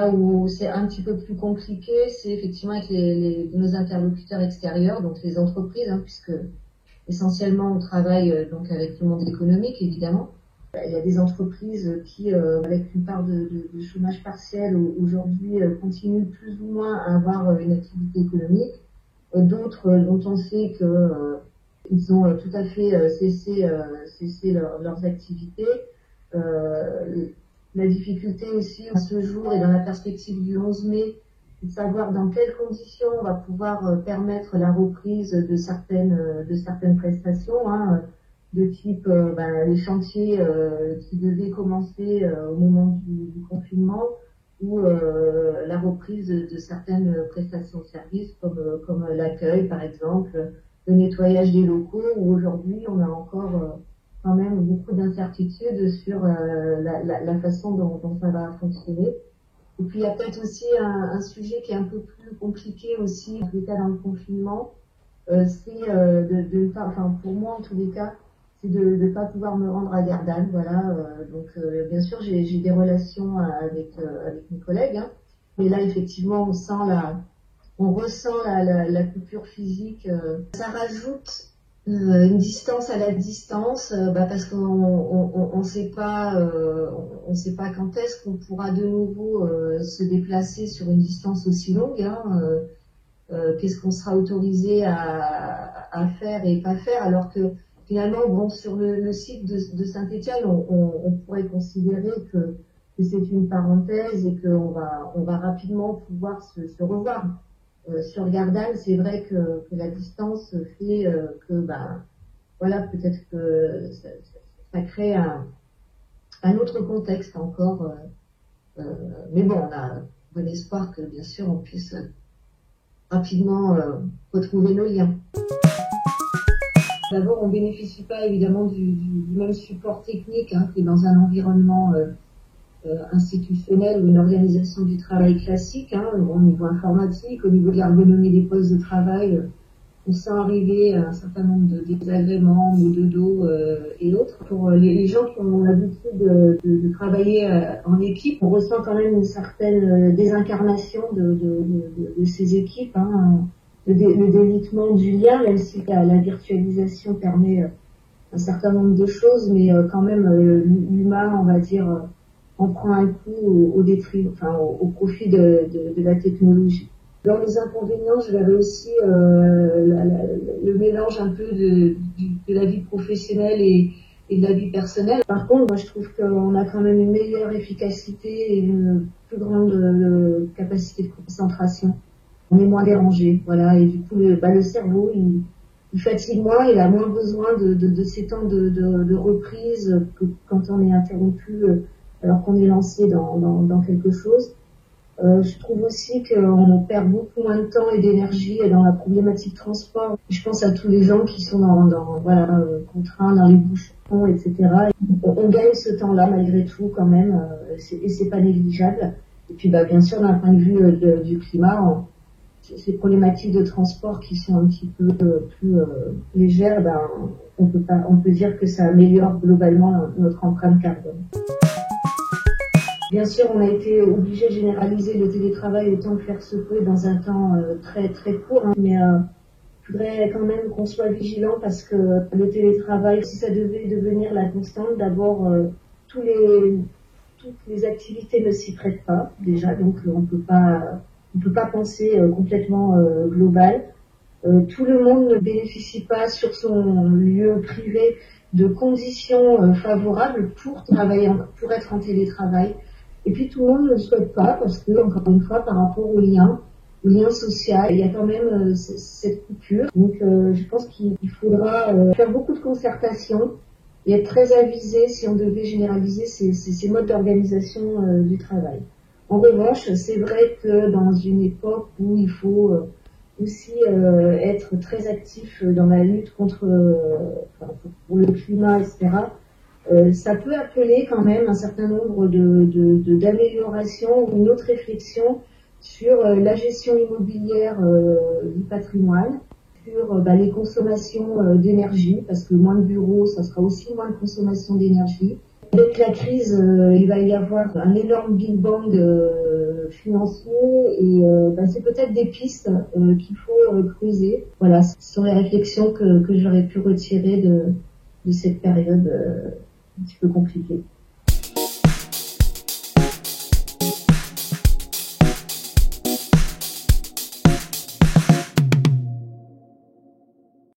Là où c'est un petit peu plus compliqué, c'est effectivement avec nos interlocuteurs extérieurs, donc les entreprises, puisque essentiellement on travaille donc avec le monde économique évidemment. Il y a des entreprises qui, avec une part de chômage partiel, aujourd'hui continuent plus ou moins à avoir une activité économique. D'autres dont on sait que ils ont tout à fait cessé leurs activités. La difficulté aussi à ce jour et dans la perspective du 11 mai, c'est de savoir dans quelles conditions on va pouvoir permettre la reprise de certaines prestations, de type les chantiers qui devaient commencer au moment du confinement, ou la reprise de certaines prestations de services comme l'accueil par exemple, le nettoyage des locaux, où aujourd'hui on a encore quand même beaucoup d'incertitudes sur la façon dont ça va fonctionner. Et puis il y a peut-être aussi un sujet qui est un peu plus compliqué aussi, en tous les cas dans le confinement, c'est pour moi en tous les cas, c'est de ne pas pouvoir me rendre à Gardanne, voilà. Donc bien sûr j'ai des relations avec mes collègues, mais là effectivement on ressent la coupure physique. Ça rajoute une distance à la distance, parce qu'on sait pas quand est-ce qu'on pourra de nouveau se déplacer sur une distance aussi longue. Qu'est-ce qu'on sera autorisé à faire et pas faire, alors que finalement, sur le site de Saint-Étienne, on pourrait considérer que c'est une parenthèse et qu'on va rapidement pouvoir se revoir. Sur Gardanne, c'est vrai que la distance fait que, peut-être que ça crée un autre contexte encore. Mais bon, on a bon espoir que, bien sûr, on puisse rapidement retrouver nos liens. D'abord, on ne bénéficie pas évidemment du même support technique que dans un environnement institutionnel ou une organisation du travail classique, au niveau informatique, au niveau de l'ergonomie des postes de travail, on sent arriver un certain nombre de désagréments, maux de dos et autres. Pour les gens qui ont l'habitude de travailler en équipe, on ressent quand même une certaine désincarnation de ces équipes, le délitement du lien, même si la virtualisation permet un certain nombre de choses, mais quand même l'humain, on va dire, on prend un coup au profit de la technologie. Dans les inconvénients, je verrais aussi le mélange un peu de la vie professionnelle et de la vie personnelle. Par contre, moi, je trouve qu'on a quand même une meilleure efficacité et une plus grande capacité de concentration. On est moins dérangé, voilà, et du coup, le cerveau, il fatigue moins, il a moins besoin de ces temps de reprise que quand on est interrompu alors qu'on est lancé dans quelque chose. Je trouve aussi qu'on perd beaucoup moins de temps et d'énergie dans la problématique transport. Je pense à tous les gens qui sont contraints dans les bouchons, etc. On gagne ce temps-là malgré tout quand même, et c'est pas négligeable. Et puis bien sûr, d'un point de vue du climat, ces problématiques de transport qui sont un petit peu plus légères, on peut dire que ça améliore globalement notre empreinte carbone. Bien sûr, on a été obligé de généraliser le télétravail autant que faire se peut dans un temps très très court, mais je voudrais quand même qu'on soit vigilant parce que le télétravail, si ça devait devenir la constante, d'abord toutes les activités ne s'y prêtent pas déjà, donc on peut pas penser complètement global. Tout le monde ne bénéficie pas sur son lieu privé de conditions favorables pour être en télétravail. Et puis tout le monde ne le souhaite pas parce que, encore une fois, par rapport au lien social, il y a quand même cette coupure. Donc je pense qu'il faudra faire beaucoup de concertation et être très avisé si on devait généraliser ces modes d'organisation du travail. En revanche, c'est vrai que dans une époque où il faut aussi être très actif dans la lutte pour le climat, etc., ça peut appeler quand même un certain nombre d'améliorations ou une autre réflexion sur la gestion immobilière du patrimoine, sur les consommations d'énergie, parce que moins de bureaux, ça sera aussi moins de consommation d'énergie. Avec la crise, il va y avoir un énorme Big Bang financiers et c'est peut-être des pistes qu'il faut creuser. Voilà, ce sont les réflexions que j'aurais pu retirer de cette période un petit peu compliquée.